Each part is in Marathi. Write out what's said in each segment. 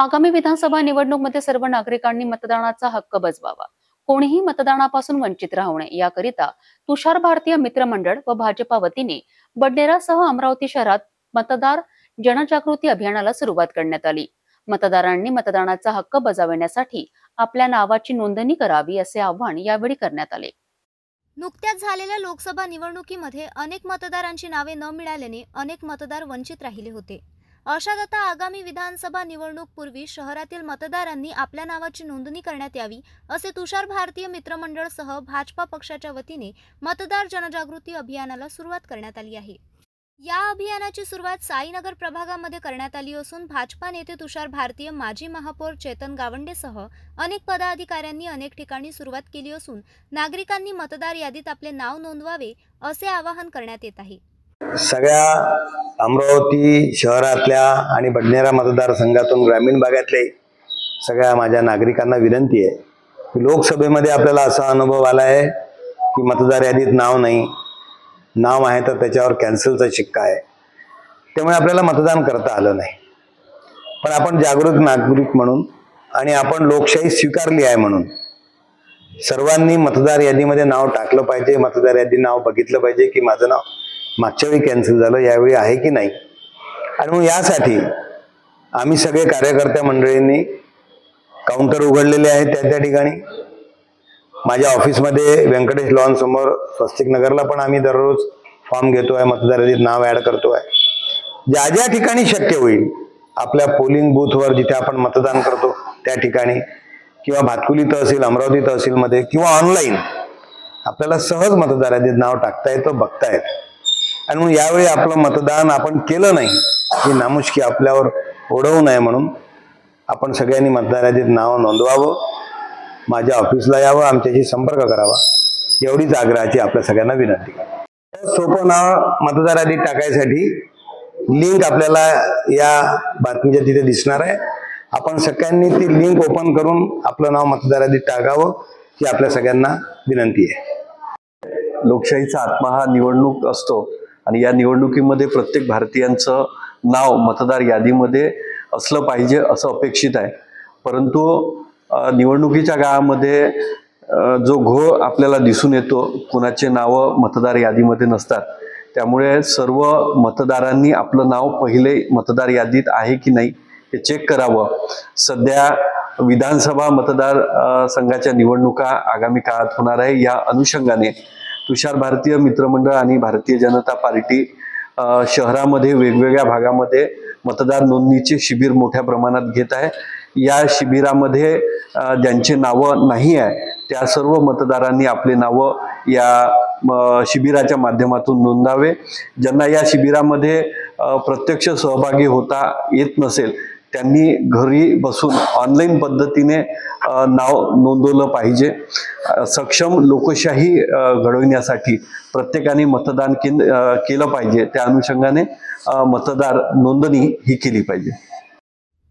आगामी विधानसभा निवडणूकमध्ये सर्व नागरिकांनी मतदानाचा हक्क बजवावा, कोणीही मतदानापासून वंचित राहू नये याकरिता तुषार भारतीय मित्र मंडळ व भाजपा वतीने बडनेरासह अमरावती शहरात मतदार जनजागृती अभियानाला सुरुवात करण्यात आली। मतदारांनी मतदानाचा हक्क बजावण्यासाठी आपल्या नावाची नोंदणी करावी असे आवाहन यावेळी करण्यात आले। नुकत्याच झालेल्या लोकसभा निवडणुकीमध्ये अनेक मतदारांची नावे न मिळाल्याने अनेक मतदार वंचित राहिले होते। अशात आता आगामी विधानसभा निवडणूक पूर्वी शहरातील मतदारांनी आपल्या नावाची नोंदणी करण्यात यावी असे तुषार भारतीय मित्रमंडळ सह भाजपा पक्षाच्या वतीने मतदार जनजागृती अभियानाला सुरुवात करण्यात आली आहे। या अभियानाची सुरुवात साईनगर प्रभागामध्ये करण्यात आली असून भाजपा नेते तुषार भारतीय, माजी महापौर चेतन गावंडेसह अनेक पदाधिकाऱ्यांनी अनेक ठिकाणी सुरुवात केली असून नागरिकांनी मतदार यादीत आपले नाव नोंदवावे असे आवाहन करण्यात येत आहे। सगळ्या अमरावती शहरातल्या आणि बडनेरा मतदारसंघातून ग्रामीण भागातले सगळ्या माझ्या नागरिकांना विनंती आहे की लोकसभेमध्ये आपल्याला असा अनुभव आला आहे की मतदार यादीत नाव नाही, नाव आहे तर त्याच्यावर कॅन्सलचा शिक्का आहे, त्यामुळे आपल्याला मतदान करता आलं नाही। पण आपण जागरूक नागरिक म्हणून आणि आपण लोकशाही स्वीकारली आहे म्हणून सर्वांनी मतदार यादीमध्ये नाव टाकलं पाहिजे। मतदार यादी नाव बघितलं पाहिजे की माझं नाव मागच्या वेळी कॅन्सल झालं, यावेळी आहे की नाही। आणि मग यासाठी आम्ही सगळे कार्यकर्त्या मंडळींनी काउंटर उघडलेले आहेत त्या ठिकाणी। माझ्या ऑफिसमध्ये व्यंकटेश लॉन समोर स्वस्तिक नगरला पण आम्ही दररोज फॉर्म घेतोय, मतदार यादीत नाव ऍड करतोय। ज्या ज्या ठिकाणी शक्य होईल आपल्या पोलिंग बूथवर जिथे आपण मतदान करतो त्या ठिकाणी किंवा भातकुली तहसील, अमरावती तहसीलमध्ये किंवा ऑनलाईन आपल्याला सहज मतदार यादीत नाव टाकता येतं, बघता येतं। आणि मग यावेळी आपलं मतदान आपण केलं नाही ही नामुष्की आपल्यावर ओढवू नये म्हणून आपण सगळ्यांनी मतदार यादीत नाव नोंदवावं, माझ्या ऑफिसला यावं, आमच्याशी संपर्क करावा, एवढीच आग्रहाची आपल्या सगळ्यांना विनंती। सोपं नाव मतदार यादीत टाकायसाठी लिंक आपल्याला या बातमीच्या तिथे दिसणार आहे। आपण सगळ्यांनी ती लिंक ओपन करून आपलं नाव मतदार यादीत टाकावं ही आपल्या सगळ्यांना विनंती आहे। लोकशाहीचा आत्मा हा निवडणूक असतो आणि या निवडणुकीमध्ये प्रत्येक भारतीयांचं नाव मतदार यादीमध्ये असलं पाहिजे असं अपेक्षित आहे। परंतु निवडणुकीच्या काळामध्ये जो घोळ आपल्याला दिसून येतो, कुणाचे नावं मतदार यादीमध्ये नसतात, त्यामुळे सर्व मतदारांनी आपलं नाव पहिले मतदार यादीत आहे की नाही हे चेक करावं। सध्या विधानसभा मतदार संघाच्या निवडणुका आगामी काळात होणार आहे, या अनुषंगाने तुषार भारतीय मित्रमंडळ आणि भारतीय जनता पार्टी शहरामध्ये वेगवेगळ्या भागामध्ये मतदार नोंदणीचे शिबिर मोठ्या प्रमाणात घेत आहे। या शिबिरामध्ये ज्यांचे नावं नाही आहे त्या सर्व मतदारांनी आपले नावं या शिबिराच्या माध्यमातून नोंदावे। ज्यांना या शिबिरामध्ये प्रत्यक्ष सहभागी होता येत नसेल त्यांनी घरी बसून ऑनलाईन पद्धतीने नाव नोंदवलं पाहिजे। सक्षम लोकशाही घडवण्यासाठी प्रत्येकाने मतदान केलं पाहिजे, त्या अनुषंगाने मतदार नोंदणी ही केली पाहिजे।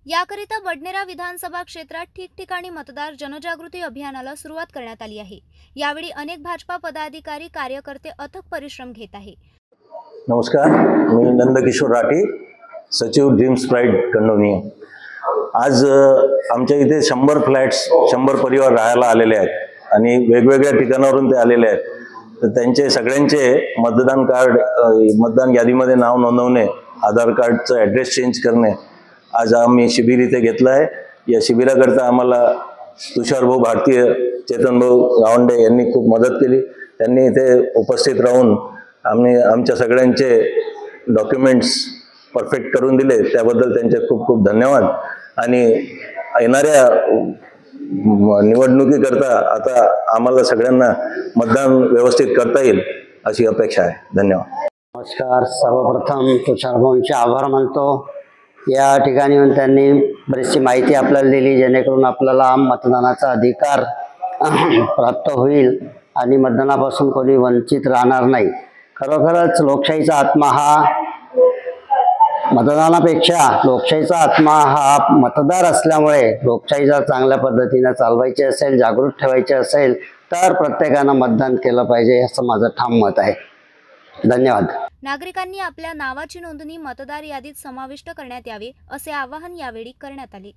याकरिता बडनेरा विधानसभा क्षेत्रात ठिकठिकाणी मतदार जनजागृती अभियानाला सुरुवात करण्यात आली आहे। यावेळी अनेक भाजपा पदाधिकारी, कार्यकर्ते अथक परिश्रम घेत आहे। नमस्कार, मी नंदकिशोर राठी, सचिव ड्रीम्स प्राईड कंडोनी। आज आमच्या इथे 100 फ्लॅट्स, 100 परिवार राहायला आलेले आहेत आणि वेगवेगळ्या ठिकाणावरून ते आलेले आहेत। तर त्यांचे सगळ्यांचे मतदान कार्ड, मतदान यादीमध्ये नाव नोंदवणे, आधार कार्डचं ॲड्रेस चेंज करणे, आज आम्ही शिबिर इथे घेतलं आहे। या शिबिराकरता आम्हाला तुषार भाऊ भारतीय, चेतन भाऊ गावंडे यांनी खूप मदत केली। त्यांनी इथे उपस्थित राहून आमच्या सगळ्यांचे डॉक्युमेंट्स परफेक्ट करून दिले, त्याबद्दल त्यांचे खूप खूप धन्यवाद। आणि येणाऱ्या निवडणुकीकरता आता आम्हाला सगळ्यांना मतदान व्यवस्थित करता येईल अशी अपेक्षा आहे। धन्यवाद। नमस्कार, सर्वप्रथम तुषार भाऊंचे आभार मानतो। या ठिकाणी त्यांनी बरीचशी माहिती आपल्याला दिली जेणेकरून आपल्याला मतदानाचा अधिकार प्राप्त होईल आणि मतदानापासून कोणी वंचित राहणार नाही। खरोखरच लोकशाहीचा आत्मा हा मतदानापेक्षा लोकशाहीचा आत्मा हा मतदार असल्यामुळे लोकशाहीचा चांगल्या पद्धतीने चालवायची असेल, जागृत ठेवायचे असेल तर प्रत्येकानं मतदान केलं पाहिजे असं माझं ठाम मत आहे। धन्यवाद. नागरिकांनी आपल्या नावाची नोंदणी मतदार यादीत समाविष्ट करण्यात यावे असे आवाहन यावेळी करण्यात आले.